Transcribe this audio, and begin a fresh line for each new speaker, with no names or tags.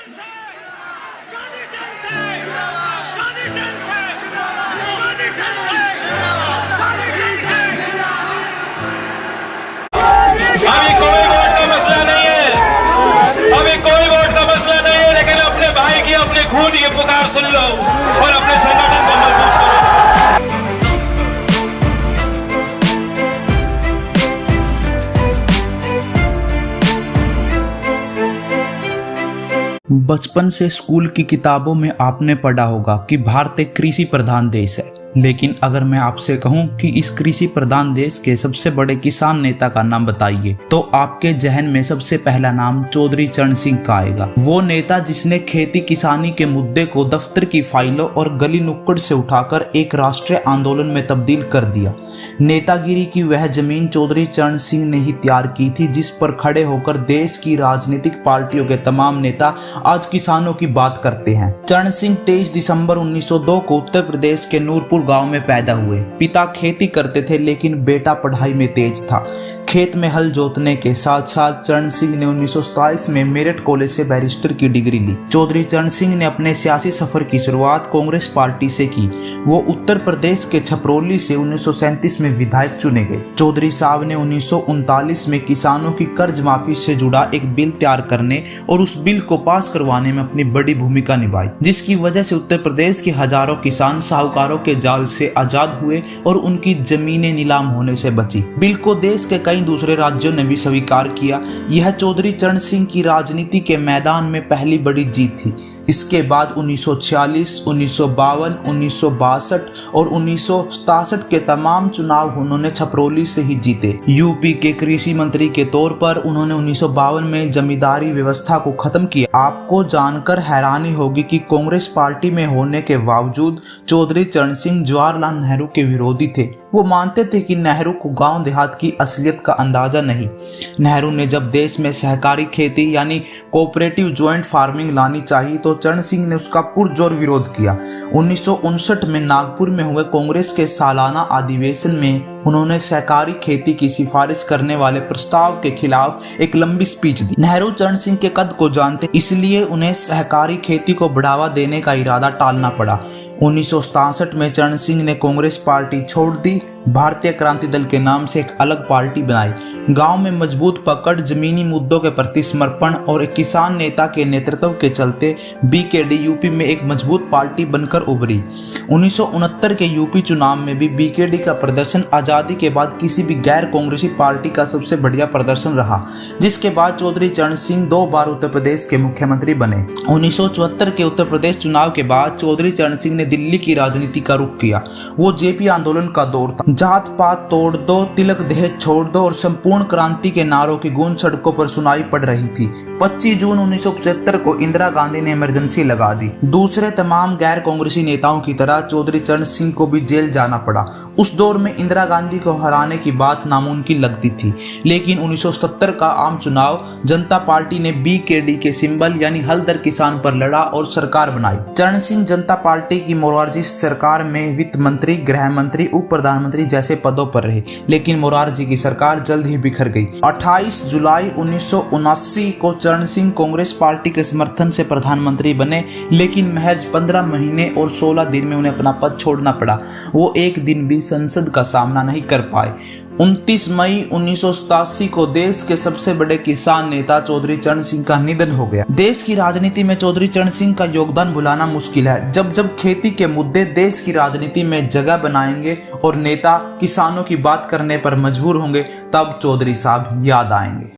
अभी कोई वोट का मसला नहीं है, अभी कोई वोट का मसला नहीं है, लेकिन अपने भाई की, अपने खून की पुकार सुन लो और अपने संगठन को मजबूत करो।
बचपन से स्कूल की किताबों में आपने पढ़ा होगा कि भारत एक कृषि प्रधान देश है, लेकिन अगर मैं आपसे कहूं कि इस कृषि प्रधान देश के सबसे बड़े किसान नेता का नाम बताइए, तो आपके जहन में सबसे पहला नाम चौधरी चरण सिंह का आएगा। वो नेता जिसने खेती किसानी के मुद्दे को दफ्तर की फाइलों और गली नुक्कड़ से उठाकर एक राष्ट्रीय आंदोलन में तब्दील कर दिया। नेतागिरी की वह जमीन चौधरी चरण सिंह ने ही तैयार की थी, जिस पर खड़े होकर देश की राजनीतिक पार्टियों के तमाम नेता आज किसानों की बात करते हैं। चरण सिंह 23 दिसंबर 1902 को उत्तर प्रदेश के नूरपुर गांव में पैदा हुए। पिता खेती करते थे, लेकिन बेटा पढ़ाई में तेज था। खेत में हल जोतने के साथ साथ चरण सिंह ने 1927 में मेरठ कॉलेज से बैरिस्टर की डिग्री ली। चौधरी चरण सिंह ने अपने सियासी सफर की शुरुआत कांग्रेस पार्टी से की। वो उत्तर प्रदेश के छपरौली से 1937 में विधायक चुने गए। चौधरी साहब ने 1939 में किसानों की कर्ज माफी से जुड़ा एक बिल तैयार करने और उस बिल को पास करवाने में अपनी बड़ी भूमिका निभाई, जिसकी वजह से उत्तर प्रदेश के हजारों किसान साहूकारों के जाल से आजाद हुए और उनकी जमीनें नीलाम होने से बची। बिल को देश के कई दूसरे राज्यों ने भी स्वीकार किया। यह चौधरी चरण सिंह की राजनीति के मैदान में पहली बड़ी जीत थी। इसके बाद 1946, 1952, 1962 और 1967 के तमाम चुनाव उन्होंने छपरौली से ही जीते। यूपी के कृषि मंत्री के तौर पर उन्होंने 1952 में जमींदारी व्यवस्था को खत्म किया। आपको जानकर हैरानी होगी कि कांग्रेस पार्टी में होने के बावजूद चौधरी चरण सिंह जवाहरलाल नेहरू के विरोधी थे। वो मानते थे कि नेहरू को गांव देहात की असलियत का अंदाजा नहीं। नेहरू ने जब देश में सहकारी खेती यानी कोऑपरेटिव ज्वाइंट फार्मिंग लानी चाहिए, तो चरण सिंह ने उसका पुरजोर विरोध किया। 1959 में नागपुर में हुए कांग्रेस के सालाना अधिवेशन में उन्होंने सहकारी खेती की सिफारिश करने वाले प्रस्ताव के खिलाफ एक लंबी स्पीच दी। नेहरू चरण सिंह के कद को जानते, इसलिए उन्हें सहकारी खेती को बढ़ावा देने का इरादा टालना पड़ा। 1967 में चरण सिंह ने कांग्रेस पार्टी छोड़ दी, भारतीय क्रांति दल के नाम से एक अलग पार्टी बनाई। गांव में मजबूत पकड़, जमीनी मुद्दों के प्रति समर्पण और एक किसान नेता के नेतृत्व के चलते बीकेडी यूपी में एक मजबूत पार्टी बनकर उभरी। 1969 के यूपी चुनाव में भी बीकेडी का प्रदर्शन आजादी के बाद किसी भी गैर कांग्रेसी पार्टी का सबसे बढ़िया प्रदर्शन रहा, जिसके बाद चौधरी चरण सिंह 2 बार उत्तर प्रदेश के मुख्यमंत्री बने। 1974 के उत्तर प्रदेश चुनाव के बाद चौधरी चरण सिंह ने दिल्ली की राजनीति का रुख किया। वो जेपी आंदोलन का दौर था। जात पात तोड़ दो, तिलक दहेज छोड़ दो और संपूर्ण क्रांति के नारों की गूंज सड़कों पर सुनाई पड़ रही थी। 25 जून 1975 को इंदिरा गांधी ने इमरजेंसी लगा दी। दूसरे तमाम गैर कांग्रेसी नेताओं की तरह चौधरी चरण सिंह को भी जेल जाना पड़ा। उस दौर में इंदिरा गांधी को हराने की बात नामुमकिन लगती थी, लेकिन 1970 का आम चुनाव जनता पार्टी ने बीकेडी के सिंबल यानी हल दर किसान पर लड़ा और सरकार बनाई। चरण सिंह जनता पार्टी की मोरारजी सरकार में वित्त मंत्री, गृह मंत्री, उप प्रधानमंत्री जैसे पदों पर रहे, लेकिन मोरारजी की सरकार जल्द ही बिखर गई। 28 जुलाई 1979 को चरण सिंह कांग्रेस पार्टी के समर्थन से प्रधानमंत्री बने, लेकिन महज 15 महीने और 16 दिन में उन्हें अपना पद छोड़ना पड़ा। वो एक दिन भी संसद का सामना नहीं कर पाए। 29 मई 1987 को देश के सबसे बड़े किसान नेता चौधरी चरण सिंह का निधन हो गया। देश की राजनीति में चौधरी चरण सिंह का योगदान भुलाना मुश्किल है। जब जब खेती के मुद्दे देश की राजनीति में जगह बनाएंगे और नेता किसानों की बात करने पर मजबूर होंगे, तब चौधरी साहब याद आएंगे।